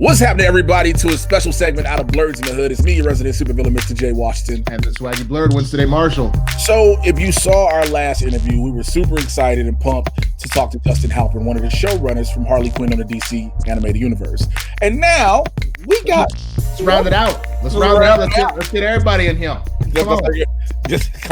What's happening, everybody, to a special segment out of Blerds in the Hood? It's me, your resident supervillain, Mr. J. Washington. And the swaggy blerd, Winston A.Marshall. So, if you saw our last interview, we were super excited and pumped to talk to Justin Halpern, one of the showrunners from Harley Quinn on the DC animated universe. And now, we got... Let's round it out. Let's round it out. Let's get everybody in here. Come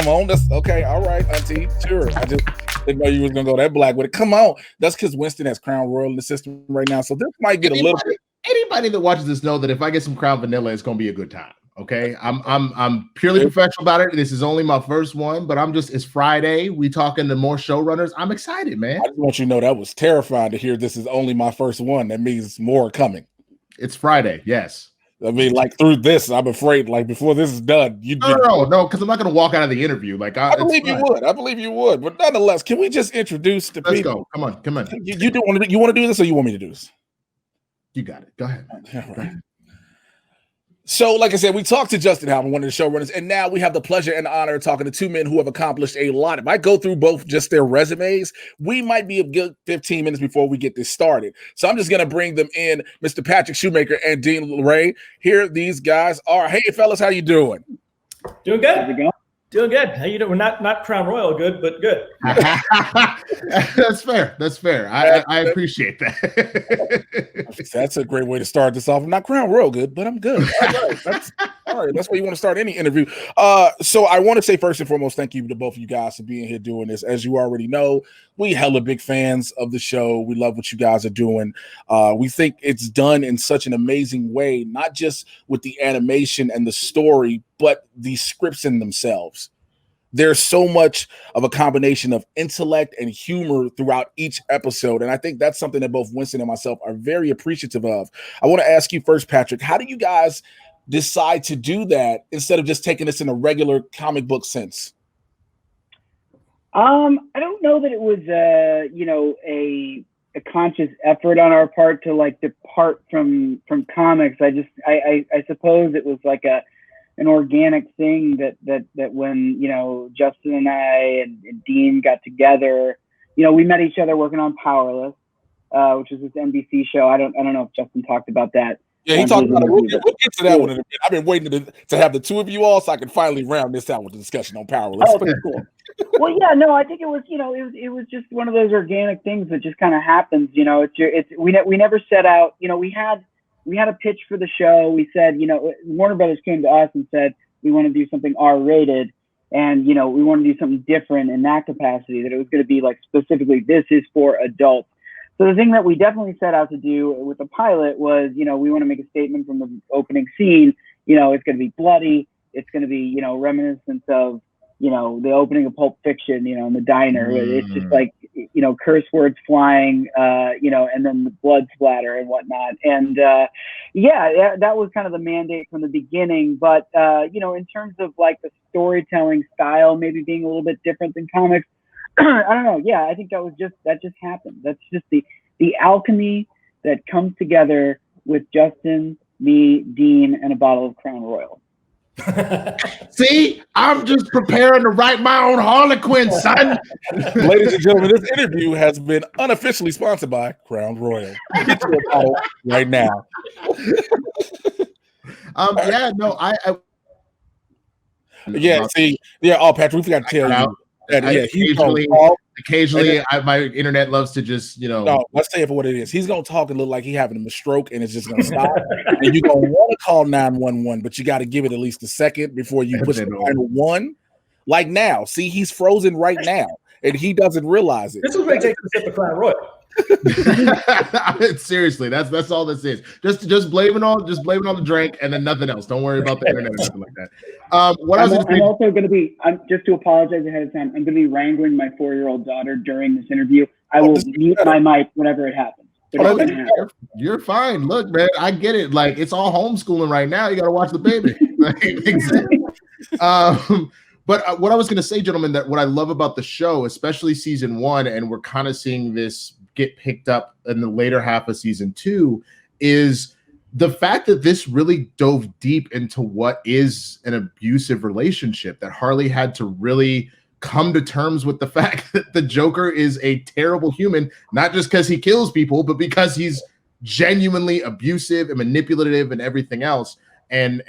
on. That's okay. All right, Auntie. Sure. I just didn't know you was going to go that black with it. Come on. That's because Winston has Crown Royal in the system right now. So, this might get a little bit... Anybody that watches this know that if I get some Crown Vanilla, it's gonna be a good time. Okay, I'm purely professional about it. This is only my first one, but it's Friday. We talking to more showrunners. I'm excited, man. I just want you to know that was terrifying to hear. This is only my first one. That means more coming. It's Friday, yes. I mean, like through this, I'm afraid. Like before this is done, no, because I'm not gonna walk out of the interview. Like I believe you would. I believe you would. But nonetheless, can we just introduce the people? Let's go. Come on. You want to do this, or you want me to do this? You got it. Go ahead. Right. So, like I said, we talked to Justin Halpern, one of the showrunners, and now we have the pleasure and honor of talking to two men who have accomplished a lot. If I go through both just their resumes, we might be a good 15 minutes before we get this started. So I'm just going to bring them in, Mr. Patrick Schumaker and Dean Lorey. Here these guys are. Hey, fellas, how you doing? Doing good. How's it going? Doing good. How you doing? We're not Crown Royal good, but good. That's fair. I appreciate that. That's a great way to start this off. I'm not Crown Royal good, but I'm good. All right. That's where you want to start any interview. So I want to say first and foremost, thank you to both of you guys for being here doing this. As you already know, we hella big fans of the show. We love what you guys are doing. We think it's done in such an amazing way, not just with the animation and the story, but the scripts in themselves. There's so much of a combination of intellect and humor throughout each episode. And I think that's something that both Winston and myself are very appreciative of. I want to ask you first, Patrick, how do you guys decide to do that instead of just taking this in a regular comic book sense? I don't know that it was a conscious effort on our part to like depart from comics. I suppose it was like an organic thing that when Justin and I and Dean got together, we met each other working on Powerless, which is this NBC show. I don't know if Justin talked about that. Yeah, he talked about it. We'll get to that one in a minute. I've been waiting to have the two of you all so I can finally round this out with the discussion on Powerless. Oh, okay, cool. Well, yeah, no, I think it was it was just one of those organic things that just kind of happens. We never set out. We had a pitch for the show. We said, Warner Brothers came to us and said, we want to do something R-rated. And, we want to do something different in that capacity, that it was going to be like specifically, this is for adults. So the thing that we definitely set out to do with the pilot was, we want to make a statement from the opening scene. It's going to be bloody. It's going to be, reminiscence of, the opening of Pulp Fiction, in the diner. It's just like, curse words flying, and then the blood splatter and whatnot. And that was kind of the mandate from the beginning. But, in terms of like the storytelling style, maybe being a little bit different than comics, I don't know. Yeah, I think that just happened. That's just the alchemy that comes together with Justin, me, Dean, and a bottle of Crown Royal. See, I'm just preparing to write my own Harley Quinn, son. Ladies and gentlemen, this interview has been unofficially sponsored by Crown Royal. Get your bottle right now. Patrick, we forgot to tell you. Occasionally, my internet loves to just, No, let's say it for what it is. He's gonna talk and look like he's having a stroke, and it's just gonna stop. And you're gonna want to call 911, but you got to give it at least a second before you push the final one. Like now, see, he's frozen right now, and he doesn't realize it. This is where he takes a sip of Crown Royal. Seriously, that's all this is. Just blame it on the drink and then nothing else. Don't worry about the internet or something like that. I'm just to apologize ahead of time. I'm going to be wrangling my 4-year-old daughter during this interview. I will mute my mic whenever it happens. You're fine. Look, man, I get it. Like, it's all homeschooling right now. You got to watch the baby. But what I was going to say, gentlemen, that what I love about the show, especially season 1, and we're kind of seeing this get picked up in the later half of season 2, is the fact that this really dove deep into what is an abusive relationship, that Harley had to really come to terms with the fact that the Joker is a terrible human, not just because he kills people, but because he's genuinely abusive and manipulative and everything else, and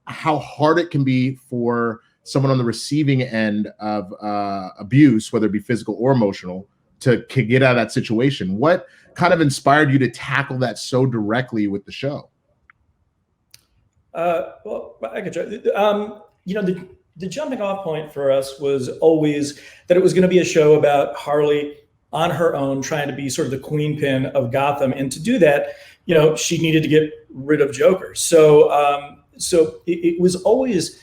how hard it can be for someone on the receiving end of abuse, whether it be physical or emotional, to get out of that situation. What kind of inspired you to tackle that so directly with the show? Well, I could try. The jumping off point for us was always that it was going to be a show about Harley on her own, trying to be sort of the queen pin of Gotham. And to do that, she needed to get rid of Joker. So it was always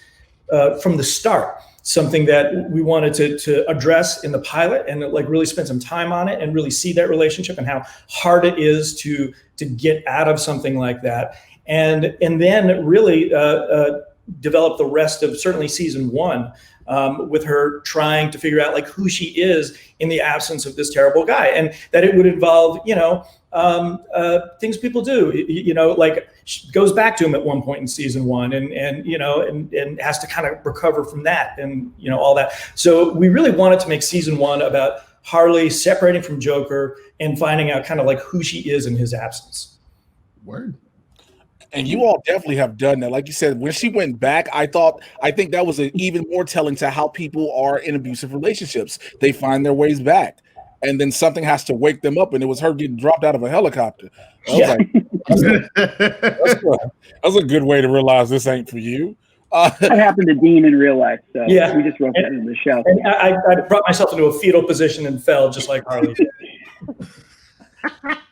from the start something that we wanted to address in the pilot, and like really spend some time on it and really see that relationship and how hard it is to get out of something like that. And then really develop the rest of certainly season 1 with her trying to figure out like who she is in the absence of this terrible guy, and that it would involve things people do, like she goes back to him at one point in season 1 and has to kind of recover from that and all that. So we really wanted to make season 1 about Harley separating from Joker and finding out kind of like who she is in his absence. Word. And you all definitely have done that. Like you said, when she went back, I think that was even more telling to how people are in abusive relationships. They find their ways back, and then something has to wake them up. And it was her getting dropped out of a helicopter. That's a good way to realize this ain't for you. That happened to Dean in real life. So yeah, we just wrote that in the show. And I brought myself into a fetal position and fell just like Harley did.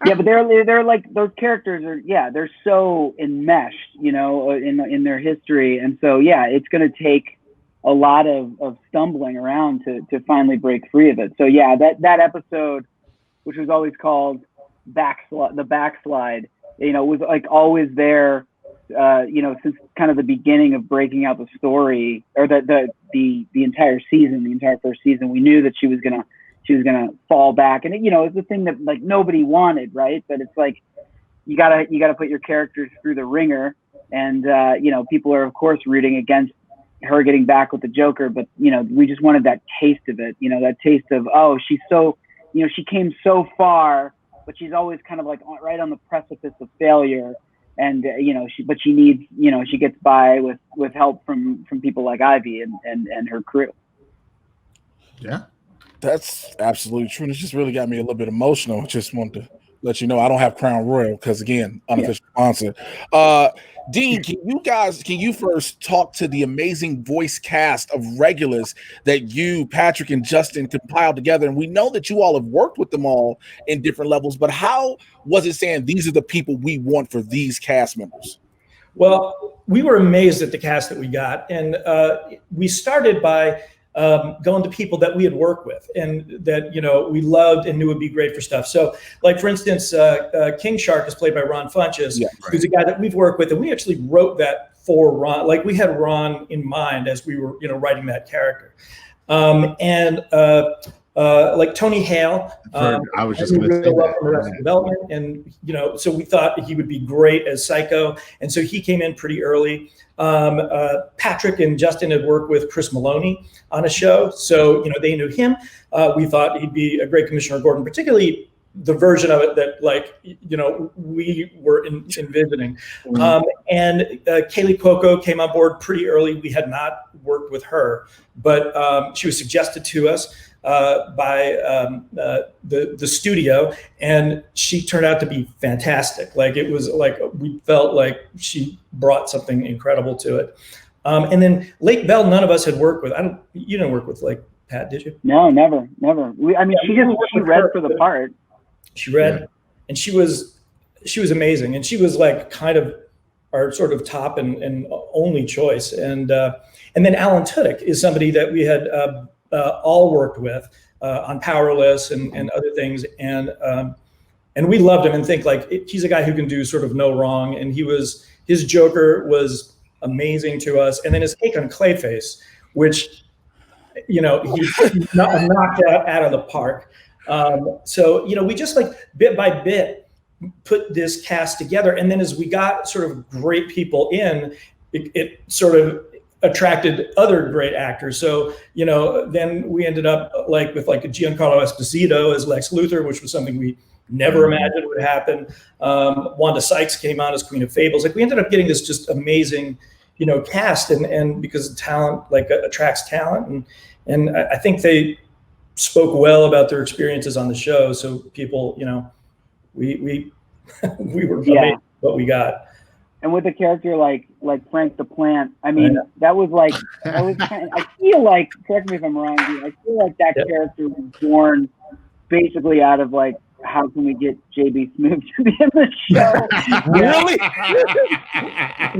Yeah, but they're like, those characters are, they're so enmeshed, in their history, and so it's going to take a lot of stumbling around to finally break free of it. So that episode, which was always called the backslide, was like always there, since kind of the beginning of breaking out the story, or the entire season, the entire first season. We knew that she was gonna fall back, and it's the thing that like nobody wanted, right? But it's like you gotta put your characters through the ringer, and people are of course rooting against her getting back with the Joker, but we just wanted that taste of it, that taste of, oh, she's so, she came so far, but she's always kind of like right on the precipice of failure, and she needs, she gets by with help from people like Ivy and her crew. Yeah. That's absolutely true. And it just really got me a little bit emotional. I just wanted to let you know I don't have Crown Royal because, again, unofficial sponsor. Dean, can you first talk to the amazing voice cast of regulars that you, Patrick, and Justin compiled together? And we know that you all have worked with them all in different levels, but how was it saying these are the people we want for these cast members? Well, we were amazed at the cast that we got. And we started by going to people that we had worked with and that, we loved and knew would be great for stuff. So like, for instance, King Shark is played by Ron Funches, who's a guy that we've worked with, and we actually wrote that for Ron. Like we had Ron in mind as we were, writing that character. Like Tony Hale, I was just going to say that. From Arrested Development, and so we thought he would be great as Psycho, and so he came in pretty early. Patrick and Justin had worked with Chris Maloney on a show, so they knew him. We thought he'd be a great Commissioner Gordon, particularly the version of it that we were envisioning. And Kaylee Cuoco came on board pretty early. We had not worked with her, but she was suggested to us by the studio, and she turned out to be fantastic. Like it was like we felt like she brought something incredible to it. And then Lake Bell, none of us had worked with. You didn't work with like Pat, did you? No, never. She read for the part. She read, and she was amazing, and she was like kind of our sort of top and only choice. And then Alan Tudyk is somebody that we had all worked with on Powerless and other things, and we loved him and think like he's a guy who can do sort of no wrong, and his Joker was amazing to us, and then his take on Clayface, which he knocked out of the park. So we just like bit by bit put this cast together, and then as we got sort of great people in, it sort of attracted other great actors. So, then we ended up with Giancarlo Esposito as Lex Luthor, which was something we never imagined would happen. Wanda Sykes came on as Queen of Fables. Like we ended up getting this just amazing, cast, and because talent attracts talent, and I think they spoke well about their experiences on the show. So people, we we were amazed what we got. And with a character like Frank the Plant, I mean, that was kind of, I feel like, correct me if I'm wrong, I feel like that character was born basically out of like, how can we get JB Smoove to be in the show? Really?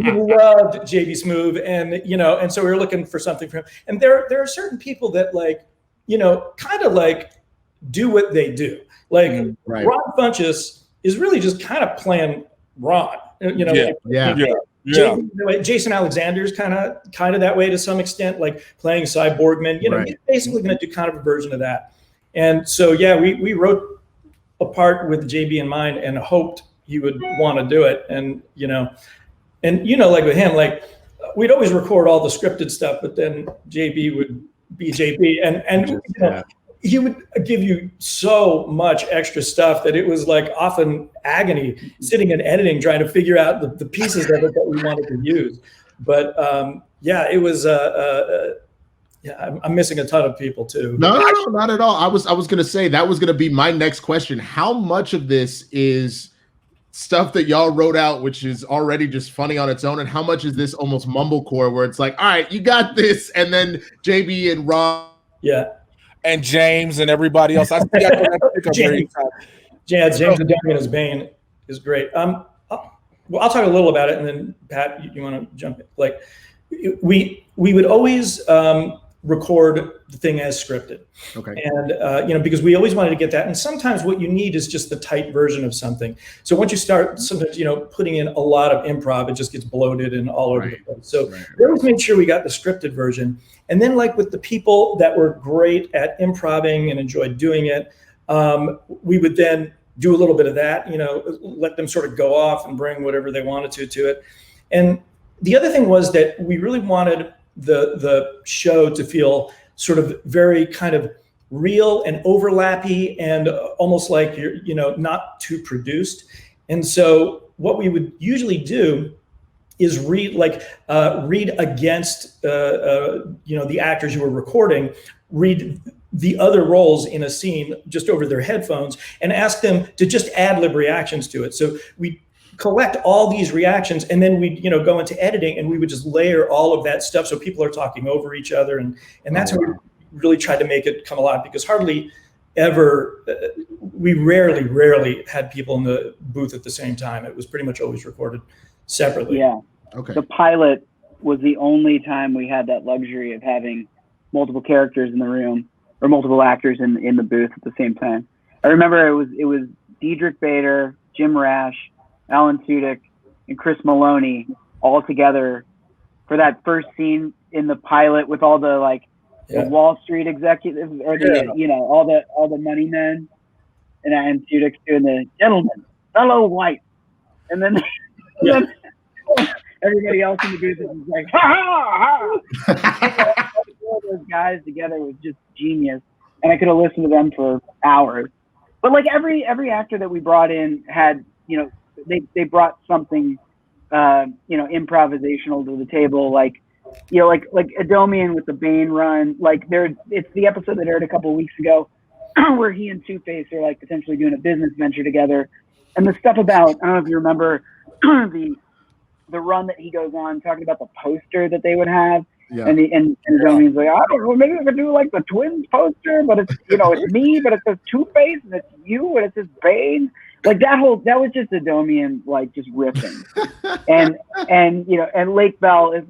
We loved JB Smoove, and so we were looking for something for him. And there are certain people that kind of do what they do. Like Ron Funches is really just kind of playing Ron. Jason Alexander's kind of that way to some extent, like playing Cyborgman. He's basically going to do kind of a version of that. And so we wrote a part with JB in mind and hoped he would want to do it. And like with him, like we'd always record all the scripted stuff, but then JB would be JB, and he would give you so much extra stuff that it was like often agony sitting and editing, trying to figure out the pieces of it that we wanted to use. But it was I'm missing a ton of people too. No, not at all. I was going to say that was going to be my next question. How much of this is stuff that y'all wrote out, which is already just funny on its own, and how much is this almost mumblecore where it's like, all right, you got this, and then JB and Ron, and James and everybody else. I see James Adomian as Bane is great. I'll talk a little about it, and then Pat, you want to jump in? Like we would always record the thing as scripted. Okay. And because we always wanted to get that. And sometimes what you need is just the tight version of something. So once you start sometimes, putting in a lot of improv, it just gets bloated and all over the place. So we always made sure we got the scripted version. And then like with the people that were great at improvising and enjoyed doing it, we would then do a little bit of that, let them sort of go off and bring whatever they wanted to it. And the other thing was that we really wanted the show to feel sort of very kind of real and overlappy and almost like you're, not too produced. And so what we would usually do is read against, the actors you were recording, read the other roles in a scene just over their headphones and ask them to just ad lib reactions to it. So we collect all these reactions, and then we go into editing, and we would just layer all of that stuff so people are talking over each other, and that's how we really tried to make it come alive, because hardly ever we rarely had people in the booth at the same time. It was pretty much always recorded separately. Okay. The pilot was the only time we had that luxury of having multiple characters in the room or multiple actors in the booth at the same time. I remember it was Diedrich Bader, Jim Rash, Alan Tudyk, and Chris Maloney all together for that first scene in the pilot with all the the Wall Street executives or all the money men, and Tudyk doing the gentleman, fellow white, and then, then everybody else in the booth is like ha ha ha. All those guys together was just genius, and I could have listened to them for hours. But like every actor that we brought in had they brought something improvisational to the table, like Adomian with the Bane run. It's the episode that aired a couple of weeks ago where he and Two-Face are potentially doing a business venture together, and the stuff about, I don't know if you remember the run that he goes on talking about the poster that they would have. And Adomian's like, I don't know, maybe we could do the twins poster, but it's it's me, but it says Two-Face and it's you and it says Bane. That was just Adomian just ripping. and Lake Bell is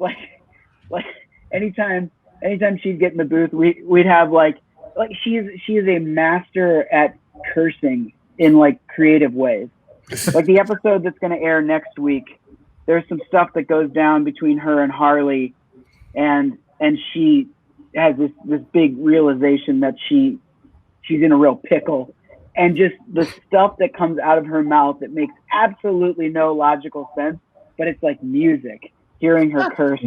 anytime she'd get in the booth, we'd have she is a master at cursing in creative ways. The episode that's going to air next week, there's some stuff that goes down between her and Harley, and she has this big realization that she's in a real pickle. And just the stuff that comes out of her mouth that makes absolutely no logical sense, but it's like music. Hearing her curse,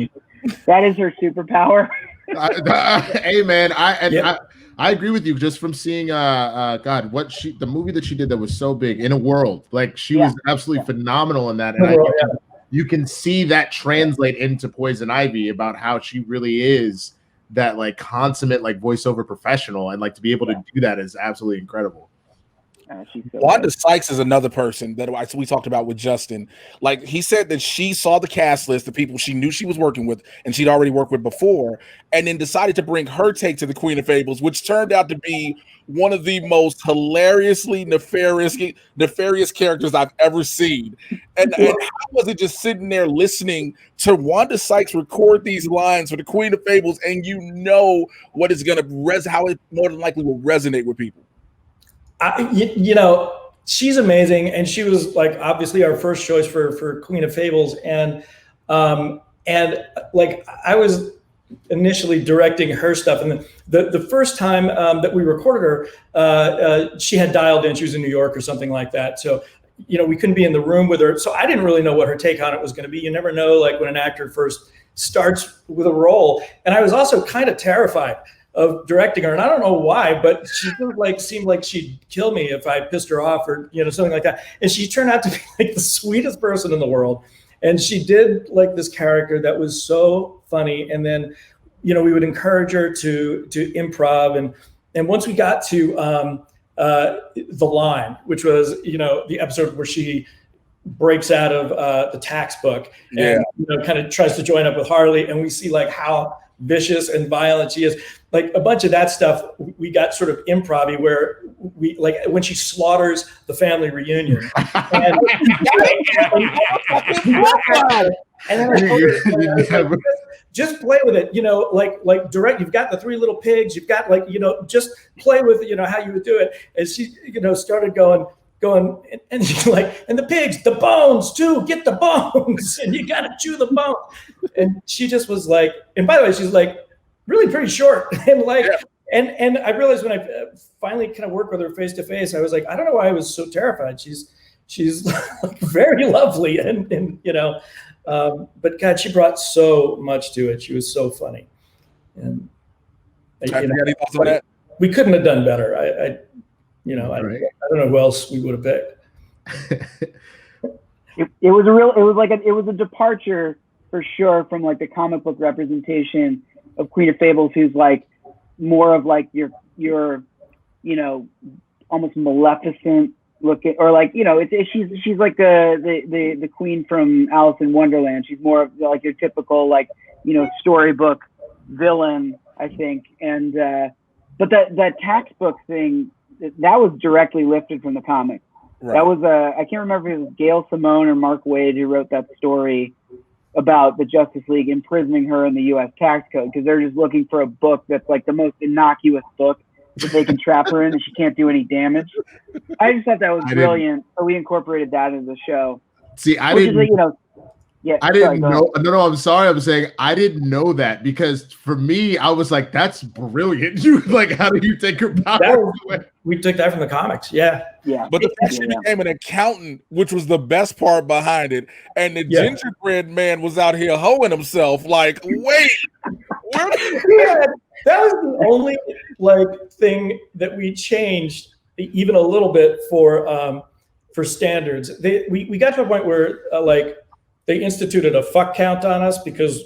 that is her superpower. Hey man, I agree with you just from seeing God, the movie that she did that was so big, In a World. Like she was absolutely phenomenal in that. And you can see that translate into Poison Ivy about how she really is that like consummate like voiceover professional, and like to be able to do that is absolutely incredible. Wanda Sykes is another person that we talked about with Justin. Like he said that she saw the cast list, the people she knew she was working with and she'd already worked with before, and then decided to bring her take to the Queen of Fables, which turned out to be one of the most hilariously nefarious characters I've ever seen. And how was it just sitting there listening to Wanda Sykes record these lines for the Queen of Fables, and you know what is going to how it more than likely will resonate with people. You know, she's amazing, and she was like obviously our first choice for Queen of Fables, and like I was initially directing her stuff, and the first time that we recorded her, she had dialed in. She was in New York or something like that, so you know we couldn't be in the room with her, so I didn't really know what her take on it was going to be. You never know, like when an actor first starts with a role, and I was also kind of terrified of directing her, and I don't know why, but she seemed like she'd kill me if I pissed her off or something like that. And she turned out to be like the sweetest person in the world, and she did like this character that was so funny. And then we would encourage her to improv, and once we got to The Line, which was the episode where she breaks out of the tax book and kind of tries to join up with Harley, and we see like how vicious and violent she is. Like a bunch of that stuff we got sort of improv-y, where we like when she slaughters the family reunion. And then just play with it, like direct. You've got the 3 little pigs. You've got just play with how you would do it. And she started going, and she's like, and the pigs, the bones too, get the bones, and you got to chew the bone. And she just was like, and by the way, she's like really pretty short, and like, and I realized when I finally kind of worked with her face to face, I was like, I don't know why I was so terrified. She's like very lovely, and but God, she brought so much to it. She was so funny, and we couldn't have done better. I don't know who else we would have picked. It was a departure for sure from like the comic book representation of Queen of Fables, who's like more of like your almost Maleficent looking, or like she's like the queen from Alice in Wonderland. She's more of like your typical like storybook villain, I think. And but that tax book thing, that was directly lifted from the comic. Right. That was I can't remember if it was Gail Simone or Mark Waid who wrote that story about the Justice League imprisoning her in the U.S. tax code, because they're just looking for a book that's like the most innocuous book that they can trap her in, and she can't do any damage. I just thought that was brilliant. So we incorporated that into the show. See, I didn't know. No, I'm sorry. I'm saying I didn't know that, because for me, I was like, that's brilliant. You like, how do you take her power away? We took that from the comics. Yeah. But the fact she became an accountant, which was the best part behind it, and the gingerbread man was out here hoeing himself. Like, wait, that was the only like thing that we changed even a little bit for standards. We got to a point where like they instituted a fuck count on us because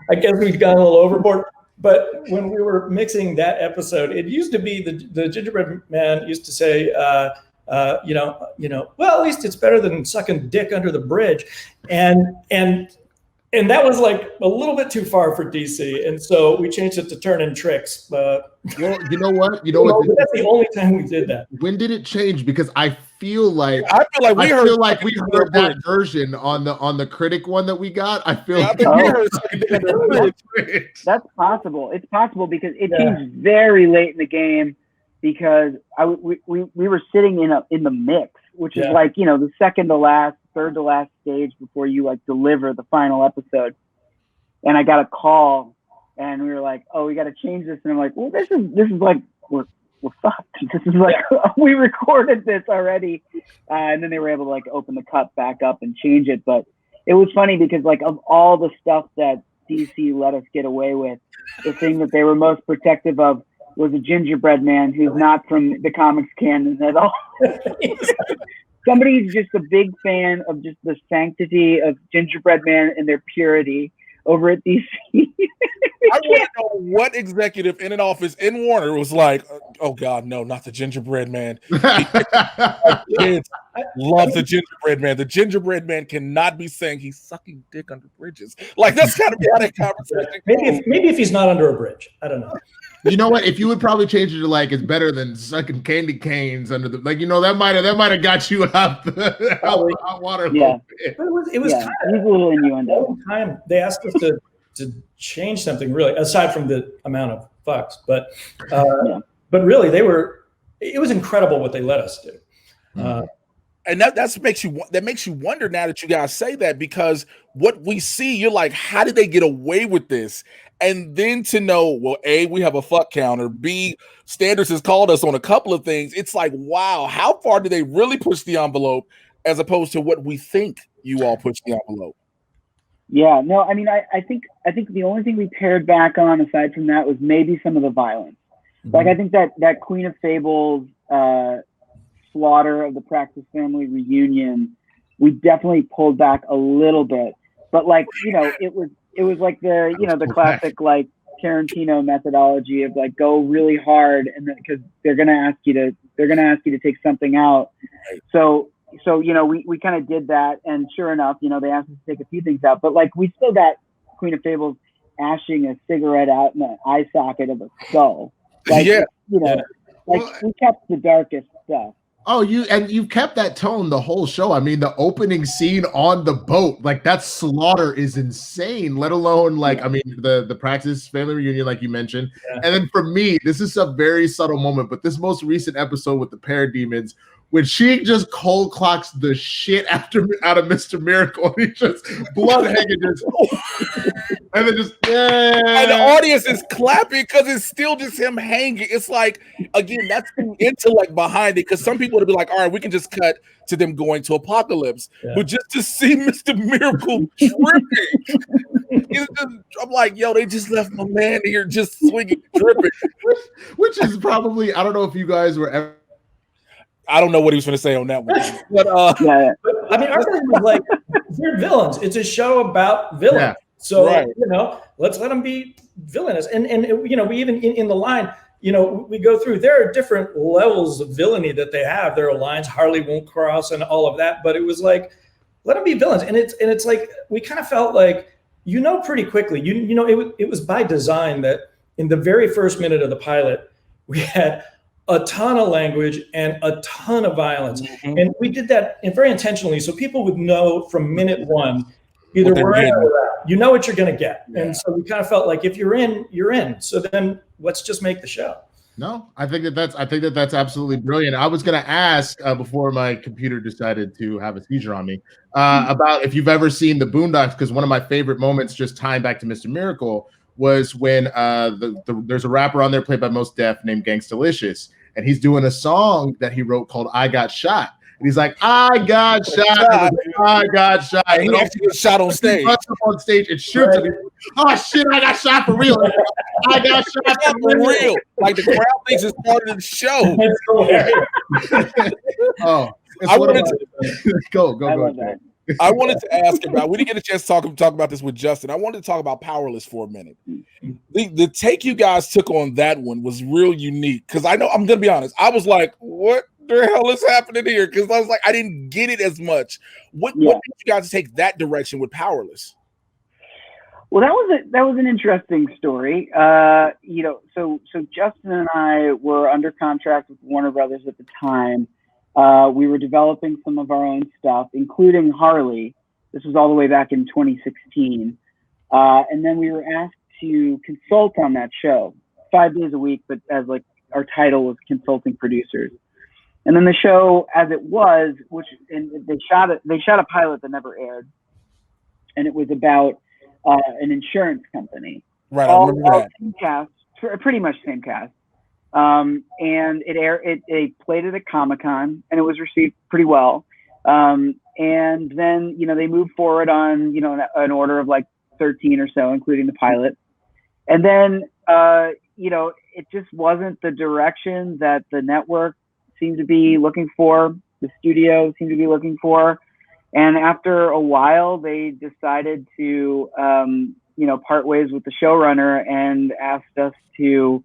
I guess we'd gone a little overboard. But when we were mixing that episode, it used to be the gingerbread man used to say, well, at least it's better than sucking dick under the bridge. And that was like a little bit too far for DC. And so we changed it to turning tricks. Well, you know what? That's the only time we did that. When did it change? Because I feel like we heard that version on the critic one that we got. I feel that's possible. It's possible because it changed very late in the game, because we were sitting in the mix, which is like, the second to last, third to last stage before you like deliver the final episode. And I got a call, and we were like, oh, we got to change this. And I'm like, well, this is like, we're fucked. This is like, we recorded this already. And then they were able to like open the cut back up and change it. But it was funny because like of all the stuff that DC let us get away with. The thing that they were most protective of was a gingerbread man who's not from the comics canon at all. Somebody's just a big fan of just the sanctity of gingerbread man and their purity over at DC. I want to know what executive in an office in Warner was like, oh God, no, not the gingerbread man. Kids love the gingerbread man. The gingerbread man cannot be saying he's sucking dick under bridges. Like, that's got to be how that conversation goes. Maybe if he's not under a bridge. I don't know. You know what? If you would probably change it to like, it's better than sucking candy canes under the, like, you know, that might have got you out the hot water. Yeah, it was he's a little innuendo. Time they asked us to change something really, aside from the amount of fucks, but really it was incredible what they let us do. And that makes you wonder now that you guys say that, because what we see, you're like, how did they get away with this? And then to know, well, A, we have a fuck counter. B, Standards has called us on a couple of things. It's like, wow, how far do they really push the envelope as opposed to what we think you all push the envelope? Yeah, no, I mean, I think the only thing we pared back on aside from that was maybe some of the violence. Mm-hmm. Like, I think that Queen of Fables slaughter of the Praxis family reunion, we definitely pulled back a little bit. But like, you know, it was like the classic like Tarantino methodology of like go really hard, and then because they're gonna ask you to take something out. So you know, we kind of did that, and sure enough, you know, they asked us to take a few things out, but like we still got Queen of Fables ashing a cigarette out in the eye socket of a skull. Like, you know, like we kept the darkest stuff. Oh, you've kept that tone the whole show. I mean, the opening scene on the boat, like that slaughter is insane, let alone like, I mean, the Praxis family reunion, like you mentioned. Yeah. And then for me, this is a very subtle moment, but this most recent episode with the parademons, when she just cold clocks the shit out of Mr. Miracle, and he just blood hanging just and then just and the audience is clapping because it's still just him hanging. It's like, again, that's the intellect behind it, because some people would be like, all right, we can just cut to them going to Apocalypse, but just to see Mr. Miracle tripping, I'm like, yo, they just left my man here just swinging, tripping, which is probably, I don't know if you guys were ever. I don't know what he was going to say on that one, but I mean, our thing was like, they're villains. It's a show about villains. Yeah. So, you know, let's let them be villainous. And you know, we even in the line, you know, we go through, there are different levels of villainy that they have. There are lines Harley won't cross and all of that, but it was like, let them be villains. And it's like, we kind of felt like, you know, pretty quickly, you know, it was by design that in the very first minute of the pilot, we had a ton of language and a ton of violence. Mm-hmm. And we did that very intentionally, so people would know from minute one, either we're in or out. You know what you're going to get. Yeah. And so we kind of felt like if you're in, you're in. So then let's just make the show. No, I think that's absolutely brilliant. I was going to ask before my computer decided to have a seizure on me about if you've ever seen the Boondocks, because one of my favorite moments, just tying back to Mr. Miracle, was when there's a rapper on there played by Mos Def named Gangstalicious, and he's doing a song that he wrote called "I Got Shot." And he's like, "I got shot, I got shot." And he actually gets shot on stage. On stage and shoots him. Oh shit! I got shot for real. I got shot for real. Like the crowd thinks it's part of the show. Go. I wanted to ask about, we didn't get a chance to talk about this with Justin. I wanted to talk about Powerless for a minute. The take you guys took on that one was real unique, because I know, I'm going to be honest, I was like, what the hell is happening here? Because I was like, I didn't get it as much. What made you guys take that direction with Powerless? Well, that was an interesting story. You know, so Justin and I were under contract with Warner Brothers at the time. We were developing some of our own stuff, including Harley. This was all the way back in 2016. And then we were asked to consult on that show 5 days a week, but as like our title was consulting producers. And then the show, as it was, they shot a pilot that never aired, and it was about an insurance company. Right, I remember that. Same cast, pretty much same cast. And it played at a Comic-Con, and it was received pretty well. And then, you know, they moved forward on, you know, an order of like 13 or so, including the pilot. And then, you know, it just wasn't the direction that the network seemed to be looking for, the studio seemed to be looking for. And after a while, they decided to, you know, part ways with the showrunner and asked us to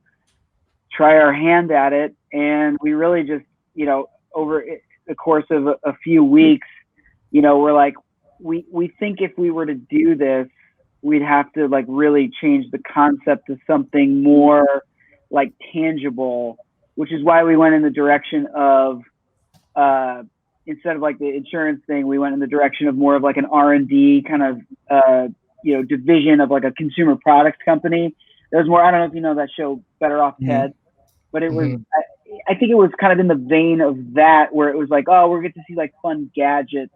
try our hand at it. And we really just, you know, over the course of a few weeks, you know, we're like, we think if we were to do this, we'd have to like really change the concept to something more like tangible, which is why we went in the direction of, instead of like the insurance thing, we went in the direction of more of like an R&D kind of, you know, division of like a consumer products company. There's more, I don't know if you know that show, Better Off Ted, but it was, I think it was kind of in the vein of that, where it was like, oh, we're going to see like fun gadgets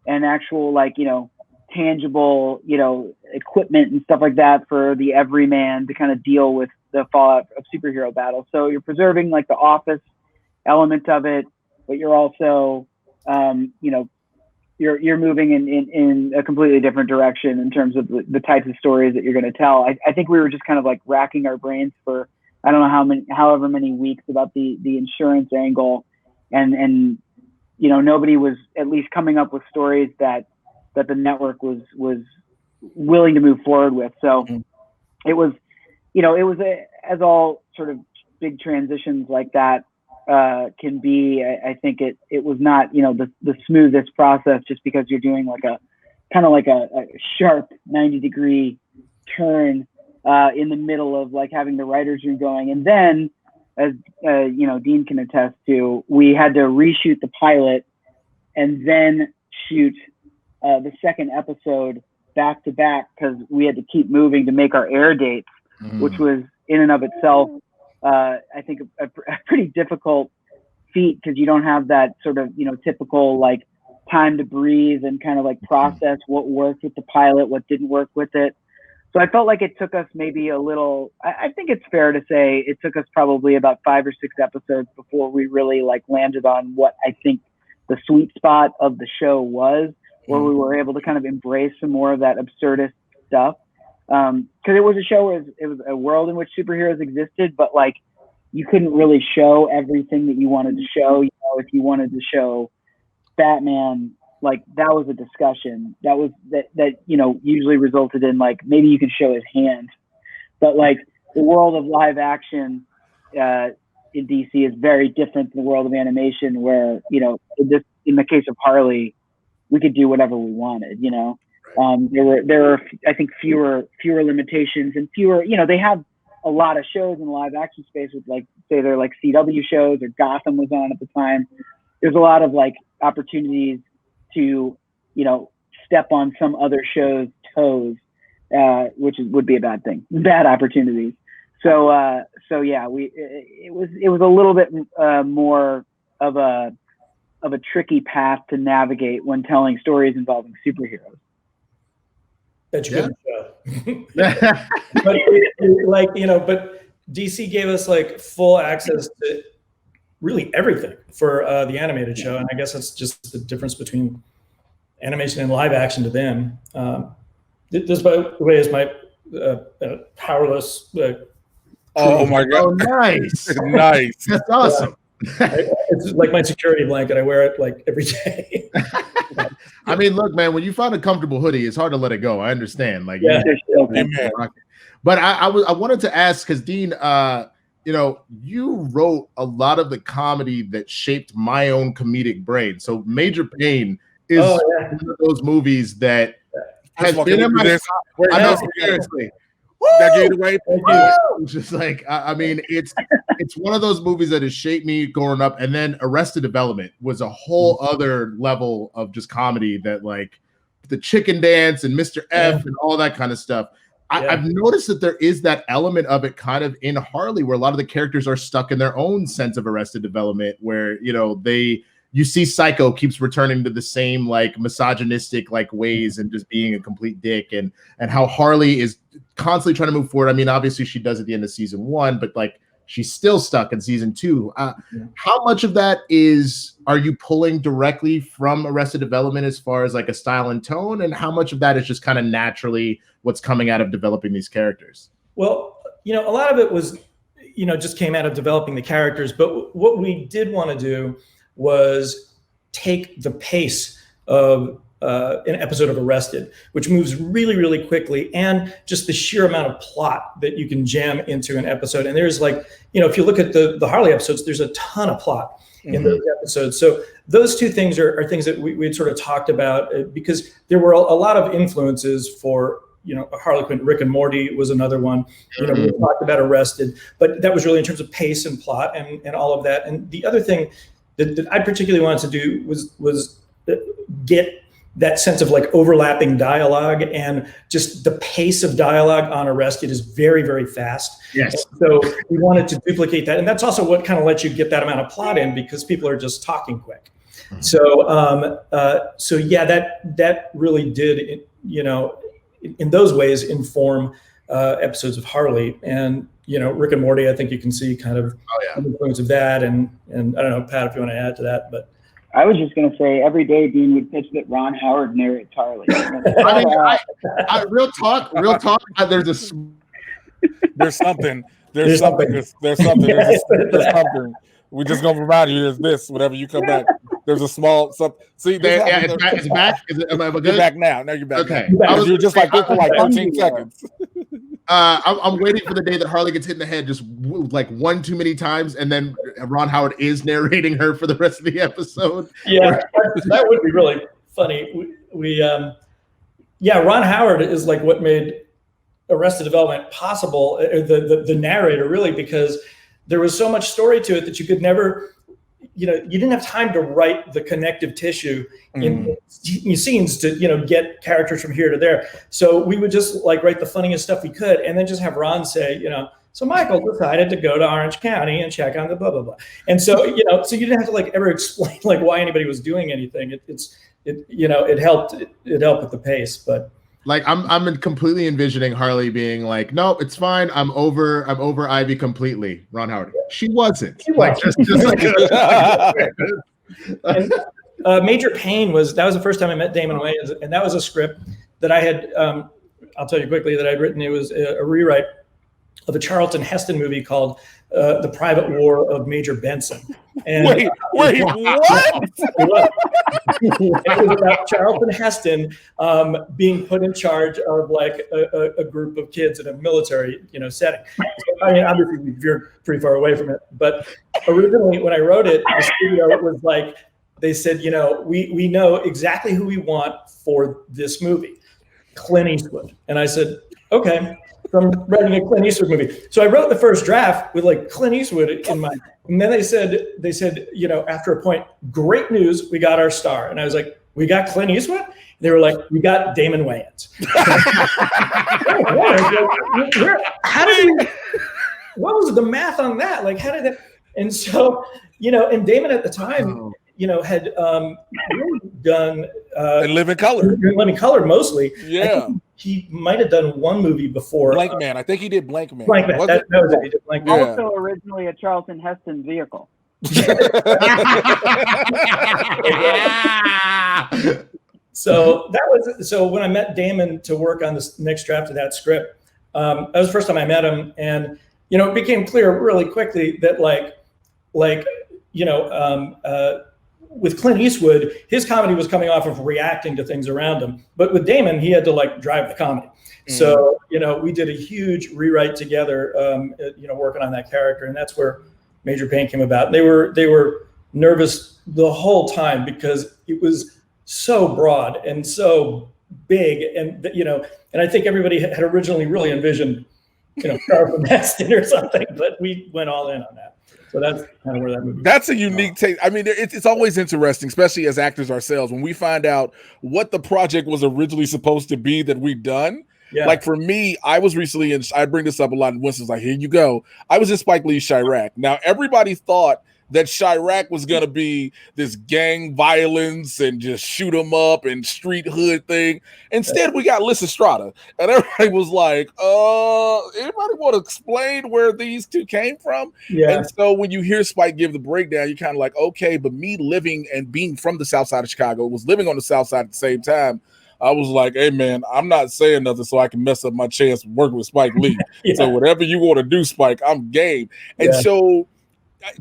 and actual like, you know, tangible, you know, equipment and stuff like that for the everyman to kind of deal with the fallout of superhero battles. So you're preserving like the office element of it, but you're also, you know, you're moving in a completely different direction in terms of the types of stories that you're going to tell. I think we were just kind of like racking our brains for, I don't know however many weeks about the insurance angle, and you know, nobody was at least coming up with stories that the network was willing to move forward with. So it was, you know, it was as all sort of big transitions like that can be. I think it was not, you know, the smoothest process, just because you're doing like a kind of like a sharp 90-degree turn in the middle of like having the writers room going. And then, as you know, Dean can attest to, we had to reshoot the pilot and then shoot the second episode back to back, because we had to keep moving to make our air dates, which was in and of itself, I think a pretty difficult feat, because you don't have that sort of, you know, typical like time to breathe and kind of like process what worked with the pilot, what didn't work with it. So I felt like it took us maybe a little, I think it's fair to say it took us probably about 5 or 6 episodes before we really like landed on what I think the sweet spot of the show was, where we were able to kind of embrace some more of that absurdist stuff. Because it was a show where it was a world in which superheroes existed, but like you couldn't really show everything that you wanted to show. You know, if you wanted to show Batman, like that was a discussion that you know, usually resulted in like, maybe you can show his hand, but like the world of live action in DC is very different than the world of animation, where, you know, in the case of Harley, we could do whatever we wanted, you know. There were I think fewer limitations and fewer, you know, they have a lot of shows in the live action space with like, say they're like CW shows, or Gotham was on at the time. There's a lot of like opportunities to, you know, step on some other show's toes, which would be a bad thing, bad opportunities. So yeah, it was a little bit more of a tricky path to navigate when telling stories involving superheroes. That's good show. But like, you know, but DC gave us like full access to really everything for the animated show, and I guess that's just the difference between animation and live action to them. This, by the way, is my powerless. Oh my God! Oh, nice, nice. That's awesome. It's like my security blanket. I wear it like every day. I mean, look, man, when you find a comfortable hoodie, it's hard to let it go. I understand. Like, yeah. But I wanted to ask, because Dean, you know, you wrote a lot of the comedy that shaped my own comedic brain. So Major Payne is one of those movies that has been in my. I know, seriously. That gave it away. It's just like, I mean, it's one of those movies that has shaped me growing up. And then Arrested Development was a whole other level of just comedy, that like the chicken dance and Mr. F and all that kind of stuff. I've noticed that there is that element of it kind of in Harley, where a lot of the characters are stuck in their own sense of Arrested Development, where, you know, you see Psycho keeps returning to the same like misogynistic like ways and just being a complete dick, and how Harley is constantly trying to move forward. I mean, obviously she does at the end of season 1, but like she's still stuck in season 2. How much of that are you pulling directly from Arrested Development as far as like a style and tone, and how much of that is just kind of naturally what's coming out of developing these characters? Well, a lot of it was, just came out of developing the characters, but what we did want to do was take the pace of an episode of Arrested, which moves really, really quickly, and just the sheer amount of plot that you can jam into an episode. And there's like, if you look at the Harley episodes, there's a ton of plot in those episodes. So those two things are things that we had sort of talked about, because there were a lot of influences for, Harley Quinn. Rick and Morty was another one. We talked about Arrested, but that was really in terms of pace and plot and all of that. And the other thing that I particularly wanted to do was get that sense of like overlapping dialogue, and just the pace of dialogue on Arrested is very, very fast. Yes. And so we wanted to duplicate that. And that's also what kind of lets you get that amount of plot in, because people are just talking quick. So yeah, that really did, in those ways inform episodes of Harley. And, Rick and Morty, I think you can see kind of the influence of that. And I don't know, Pat, if you want to add to that, but. I was just going to say every day Dean would pitch that Ron Howard narrates Harley. I real talk. There's something. We're just gonna remind you. There's this. Whenever you come back, there's a small. See, it's back. Am I good? You're back now. Now you're back. Okay. You were just like this for like 13 seconds. I'm waiting for the day that Harley gets hit in the head just like one too many times, and then Ron Howard is narrating her for the rest of the episode. Yeah, that would be really funny. Ron Howard is like what made Arrested Development possible. The narrator, really, because there was so much story to it that you could never. You didn't have time to write the connective tissue in scenes to, get characters from here to there. So we would just like write the funniest stuff we could, and then just have Ron say, so Michael decided to go to Orange County and check on the blah, blah, blah. And so, so you didn't have to like ever explain like why anybody was doing anything. It helped with the pace, but. Like I'm completely envisioning Harley being like, no, it's fine. I'm over Ivy completely. Ron Howard. She wasn't. Like, just like and, Major Payne was the first time I met Damon Wayans, and that was a script that I had. I'll tell you quickly that I'd written. It was a rewrite of a Charlton Heston movie called The Private War of Major Benson. And, wait, what? It was about Charlton Heston being put in charge of like a group of kids in a military, setting. So, I mean, obviously we veered pretty far away from it, but originally when I wrote it, the studio was like, they said, we know exactly who we want for this movie, Clint Eastwood. And I said, okay. From writing a Clint Eastwood movie. So I wrote the first draft with like Clint Eastwood in mind. And then they said, after a point, great news, we got our star. And I was like, we got Clint Eastwood? And they were like, we got Damon Wayans. What was the math on that? Like, how did that? And so, and Damon at the time, had really done and Living Color. Living Color mostly. Yeah. He might have done one movie before. Blank Man. I think he did Blank Man. That was it. He did Blank Man. Also originally a Charlton Heston vehicle. So when I met Damon to work on this next draft of that script, that was the first time I met him, and it became clear really quickly that with Clint Eastwood, his comedy was coming off of reacting to things around him. But with Damon, he had to like drive the comedy. So, we did a huge rewrite together, working on that character. And that's where Major Payne came about. And they were nervous the whole time because it was so broad and so big. And, and I think everybody had originally really envisioned, Charlton Heston or something, but we went all in on that. So that's kind of where that movie. That's a unique take. I mean, it's always interesting, especially as actors ourselves, when we find out what the project was originally supposed to be that we've done. Yeah. Like for me, I was recently in. I bring this up a lot. And Winston's like, "Here you go." I was in Spike Lee's Chirac. Now everybody thought that Chirac was gonna be this gang violence and just shoot 'em up and street hood thing. Instead, we got Lysistrata, and everybody was like, anybody want to explain where these two came from? Yeah. And so when you hear Spike give the breakdown, you're kind of like, okay, but me living and being from the South Side of Chicago, was living on the South Side at the same time. I was like, hey, man, I'm not saying nothing so I can mess up my chance of working with Spike Lee. Yeah. So whatever you want to do, Spike, I'm game. And Yeah. so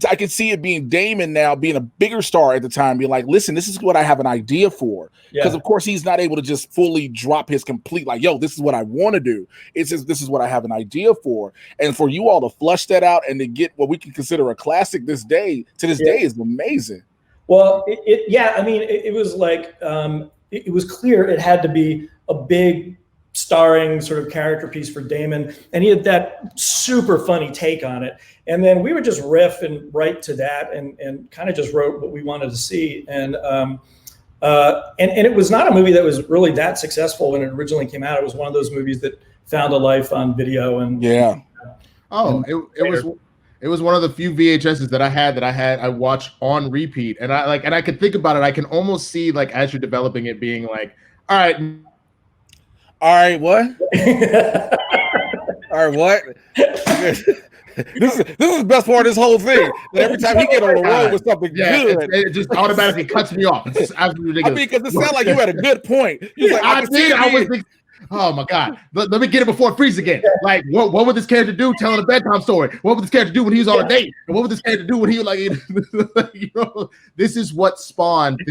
I can see it being Damon now being a bigger star at the time, being like, listen, this is what I have an idea for. Because, of course, he's not able to just fully drop his complete, like, yo, this is what I want to do. It's just, this is what I have an idea for. And for you all to flush that out and to get what we can consider a classic this day, to this day, is amazing. Well, I mean, it was like, it was clear it had to be a big starring sort of character piece for Damon, and he had that super funny take on it. And then we would just riff and write to that, and kind of just wrote what we wanted to see. And it was not a movie that was really that successful when it originally came out. It was one of those movies that found a life on video. And it was one of the few VHSs that I watched on repeat, and I could think about it. I can almost see, like, as you're developing it, being like, all right, what? All right, what? This is the best part of this whole thing. That every time he get on the road with something good, it just automatically cuts me off. It's just absolutely ridiculous. I mean, because it sounded like you had a good point. Oh my God! Let me get it before it freezes again. Like, what would this character do telling a bedtime story? What would this character do when he was on a date? And what would this character do when he was like, this is what spawned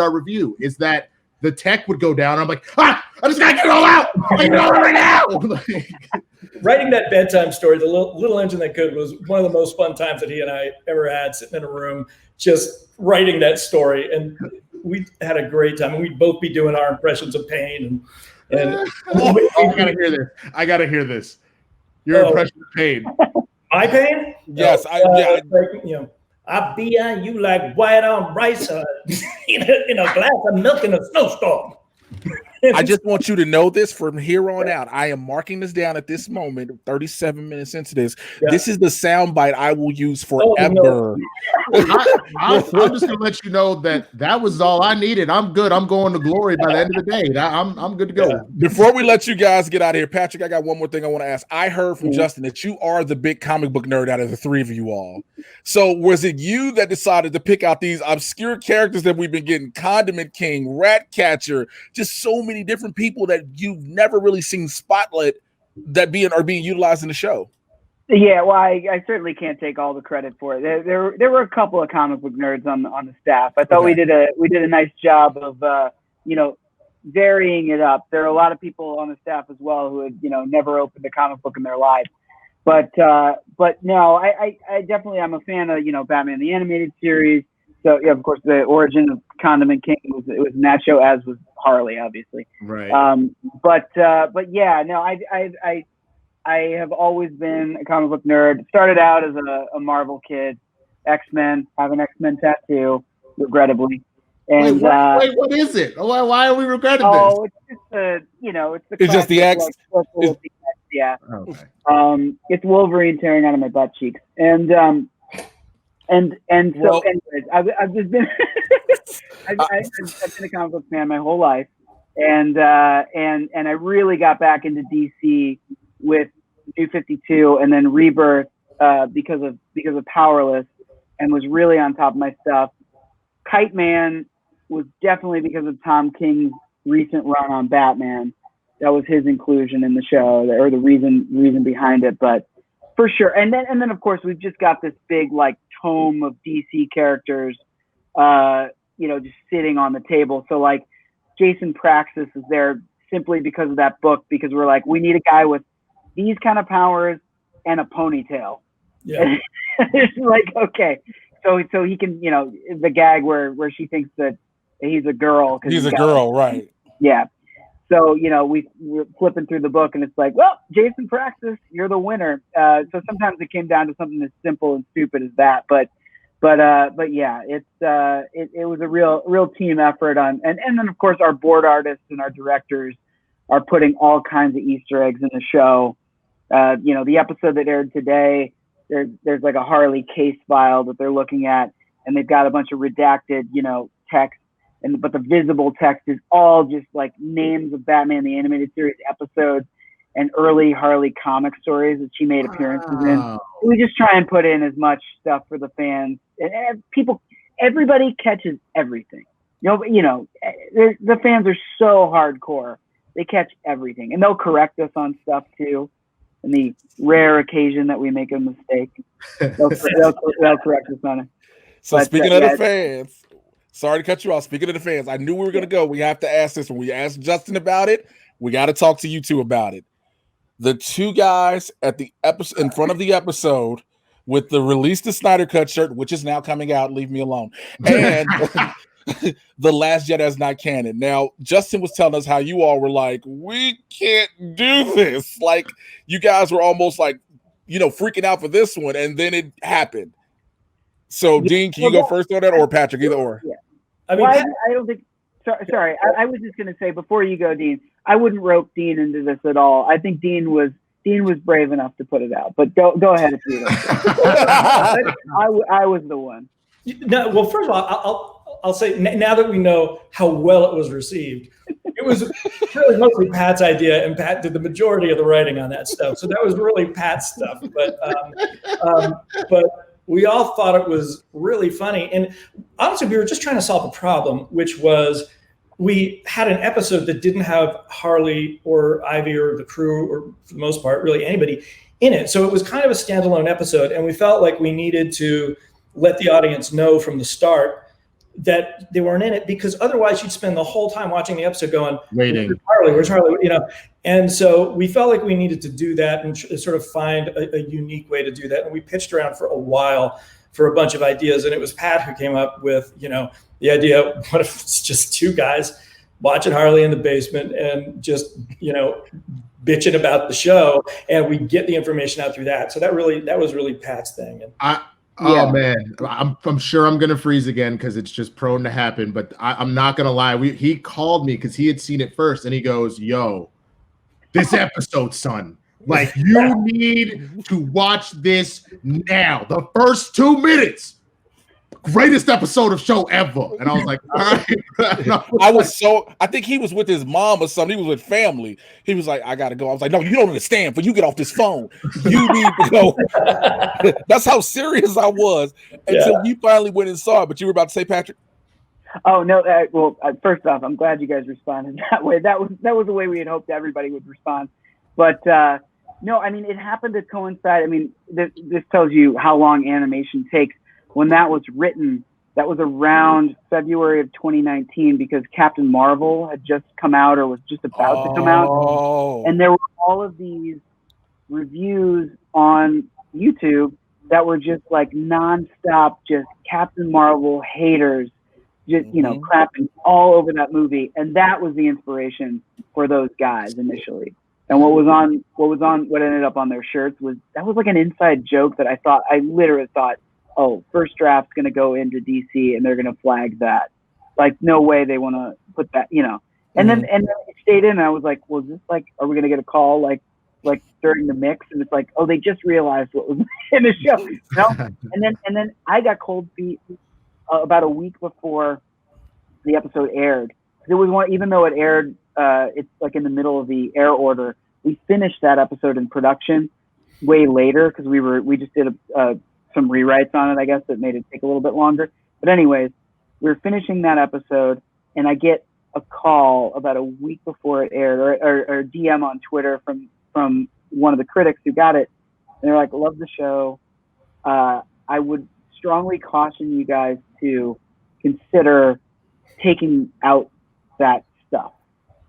our review. Is that the tech would go down? I'm like, I just gotta get it all out. I get it all out right now. Writing that bedtime story, the little engine that could, was one of the most fun times that he and I ever had, sitting in a room just writing that story, and we had a great time. And we'd both be doing our impressions of Payne. And I gotta hear this. Your impression of Payne. My Payne? Yes, I be on you like white on rice in a glass of milk in a snowstorm. I just want you to know this from here on out. I am marking this down at this moment, 37 minutes into this. Yeah. This is the soundbite I will use forever. I'm just going to let you know that was all I needed. I'm good. I'm going to glory by the end of the day. I'm good to go. Yeah. Before we let you guys get out of here, Patrick, I got one more thing I want to ask. I heard from Justin that you are the big comic book nerd out of the three of you all. So was it you that decided to pick out these obscure characters that we've been getting? Condiment King, Ratcatcher, just so many different people that you've never really seen spotlight that are being utilized in the show. Yeah, well, I certainly can't take all the credit for it. There were a couple of comic book nerds on the staff. I thought we did a nice job of varying it up. There are a lot of people on the staff as well who had never opened a comic book in their life. But no, I definitely, I'm a fan of Batman the Animated Series. So yeah, of course, the origin of Condiment King was Nacho, as was Harley, obviously. Right. But yeah, no, I have always been a comic book nerd. Started out as a Marvel kid, X-Men. I have an X-Men tattoo, regrettably. And wait, what is it? Why are we regretting this? Oh, it's just it's just the X. Yeah. Okay. It's Wolverine tearing out of my butt cheeks, and so anyways, I've just been I've been a comic book fan my whole life, and I really got back into DC with New 52 and then Rebirth because of Powerless, and was really on top of my stuff. Kite Man was definitely because of Tom King's recent run on Batman. That was his inclusion in the show, or the reason behind it, but for sure. And then of course we've just got this big like tome of DC characters, just sitting on the table. So like Jason Praxis is there simply because of that book, because we're like, we need a guy with these kind of powers and a ponytail. Yeah. It's like, okay. So he can, the gag where she thinks that he's a girl. He's a girl, right. Yeah. So, we're flipping through the book and it's like, well, Jason Praxis, you're the winner. So sometimes it came down to something as simple and stupid as that. But yeah, it was a real team effort and then of course our board artists and our directors are putting all kinds of Easter eggs in the show. The episode that aired today, there's like a Harley case file that they're looking at, and they've got a bunch of redacted, text, but the visible text is all just like names of Batman the Animated Series episodes and early Harley comic stories that she made appearances in. We just try and put in as much stuff for the fans, and everybody catches everything. The fans are so hardcore; they catch everything, and they'll correct us on stuff too. In the rare occasion that we make a mistake, they'll correct us on it. So speaking of the fans, sorry to cut you off. Speaking of the fans, I knew we were going to go. We have to ask this. When we asked Justin about it, we got to talk to you two about it. The two guys at the episode in front of the episode with the Release the Snyder Cut shirt, which is now coming out. Leave me alone. And The Last Jedi is not canon. Now, Justin was telling us how you all were like, we can't do this. Like, you guys were almost like, freaking out for this one, and then it happened. So, Dean, can you go first on that, or Patrick, either or? Yeah. I mean, I don't think. Sorry, I was just going to say before you go, Dean. I wouldn't rope Dean into this at all. I think Dean was brave enough to put it out. But go ahead if you like. I was the one. No, well, first of all, I'll say now that we know how well it was received, it was really mostly Pat's idea, and Pat did the majority of the writing on that stuff. So that was really Pat's stuff. But we all thought it was really funny. And honestly, we were just trying to solve a problem, which was we had an episode that didn't have Harley or Ivy or the crew, or for the most part, really anybody in it. So it was kind of a standalone episode. And we felt like we needed to let the audience know from the start that they weren't in it, because otherwise you'd spend the whole time watching the episode going, waiting. Where's Harley? And so we felt like we needed to do that and sort of find a unique way to do that. And we pitched around for a while for a bunch of ideas. And it was Pat who came up with, the idea, what if it's just two guys watching Harley in the basement and just, bitching about the show, and we get the information out through that. So that was really Pat's thing. And oh man, I'm sure I'm gonna freeze again because it's just prone to happen. But I'm not gonna lie. He called me because he had seen it first, and he goes, "Yo, this episode, son, like you need to watch this now. The first 2 minutes, greatest episode of show ever." And I was like, "All right." I think he was with his mom or something. He was with family. He was like, "I gotta go." I was like, "No, you don't understand. But you get off this phone. You need to go." That's how serious I was until you finally went and saw it. But you were about to say, Patrick? Oh no! First off, I'm glad you guys responded that way. That was the way we had hoped everybody would respond. But no, I mean, it happened to coincide. I mean, this tells you how long animation takes. When that was written, that was around February of 2019, because Captain Marvel had just come out or was just about to come out. And there were all of these reviews on YouTube that were just like nonstop, just Captain Marvel haters, just, crapping all over that movie. And that was the inspiration for those guys initially. And what ended up on their shirts was like an inside joke that I literally thought, oh, first draft's going to go into DC and they're going to flag that. Like, no way they want to put that, And then it stayed in, and I was like, well, is this like, are we going to get a call like during the mix? And it's like, oh, they just realized what was in the show. No? And then I got cold feet about a week before the episode aired. There was one, even though it aired, it's like in the middle of the air order. We finished that episode in production way later because we just did some rewrites on it, I guess, that made it take a little bit longer. But anyways, we were finishing that episode, and I get a call about a week before it aired, or a DM on Twitter from one of the critics who got it. And they're like, love the show. I would strongly caution you guys to consider taking out that stuff,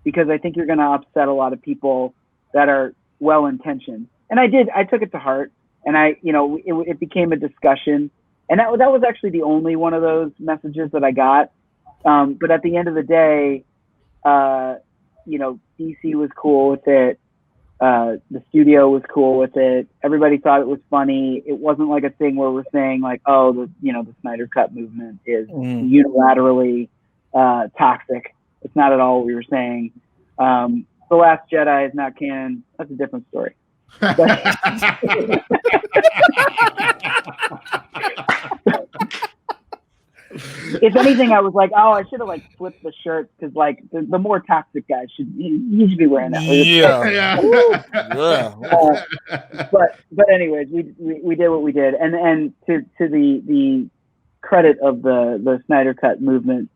because I think you're going to upset a lot of people that are well-intentioned. And I took it to heart. And it became a discussion, and that was actually the only one of those messages that I got. But at the end of the day, DC was cool with it. The studio was cool with it. Everybody thought it was funny. It wasn't like a thing where we're saying like, oh, the Snyder Cut movement is unilaterally toxic. It's not at all what we were saying. The Last Jedi is not canon. That's a different story. If anything, I was like, oh, I should have like flipped the shirt because like the more toxic guy should be wearing that. But anyways, we did what we did, and to the credit of the Snyder Cut movement,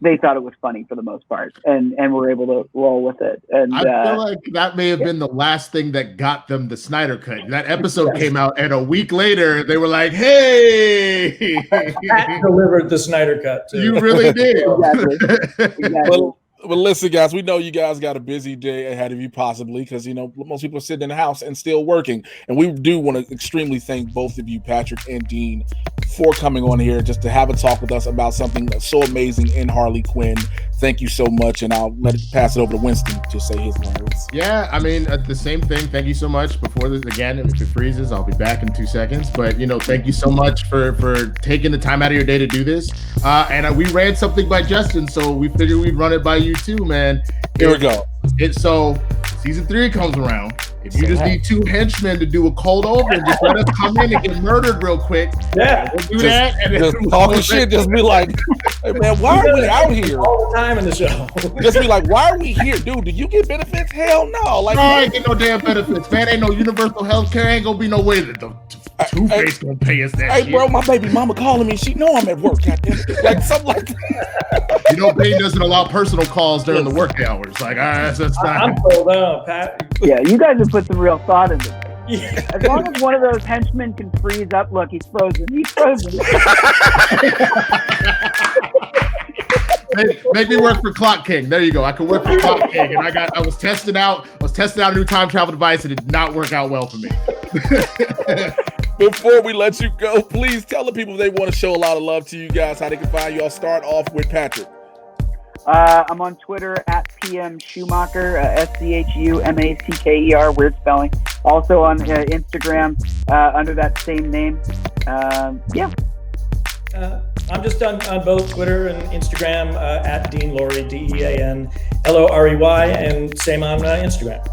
they thought it was funny for the most part, and were able to roll with it. And I feel like that may have been the last thing that got them the Snyder Cut. That episode came out, and a week later, they were like, "Hey, Pat delivered the Snyder Cut too." You really did." Exactly. Well, listen, guys, we know you guys got a busy day ahead of you, possibly, because, most people are sitting in the house and still working. And we do want to extremely thank both of you, Patrick and Dean, for coming on here just to have a talk with us about something so amazing in Harley Quinn. Thank you so much. And I'll pass it over to Winston to say his words. Yeah, I mean, the same thing. Thank you so much. Before this, again, if it freezes, I'll be back in 2 seconds. But, thank you so much for taking the time out of your day to do this. And we ran something by Justin, so we figured we'd run it by you too, man. Here we go. So season 3 comes around. If you just need 2 henchmen to do a cold over and just let us come in and get murdered real quick, yeah, we'll do that. And just talking shit, just be like, hey man, why are we out here all the time in the show? Just be like, why are we here, dude? Do you get benefits? Hell no. Like, no, I ain't get no damn benefits, man. Ain't no universal health care. Ain't gonna be no way that the Two-Face gonna pay us that shit. Hey, bro, my baby mama calling me. She know I'm at work. Goddamn. Like something like that. Payne doesn't allow personal calls during the work hours. Like, that's fine. I'm sold out, Pat. Yeah, you guys have put some real thought into it. Yeah. As long as one of those henchmen can freeze up, look, he's frozen. He's frozen. Make me work for Clock King. There you go. I could work for Clock King, and I was testing out a new time travel device, and it did not work out well for me. Before we let you go, please tell the people if they want to show a lot of love to you guys, how they can find you. I'll start off with Patrick. I'm on Twitter at PM Schumaker, SCHUMACKER, weird spelling. Also on Instagram under that same name. Yeah. I'm just on both Twitter and Instagram at Dean Lorey, DEANLOREY, and same on Instagram.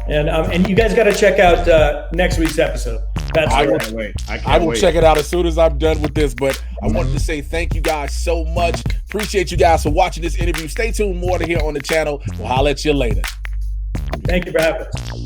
And you guys got to check out next week's episode. I can't wait. I will check it out as soon as I'm done with this. But I wanted to say thank you guys so much. Appreciate you guys for watching this interview. Stay tuned more to here on the channel. We'll holler at you later. Thank you for having us.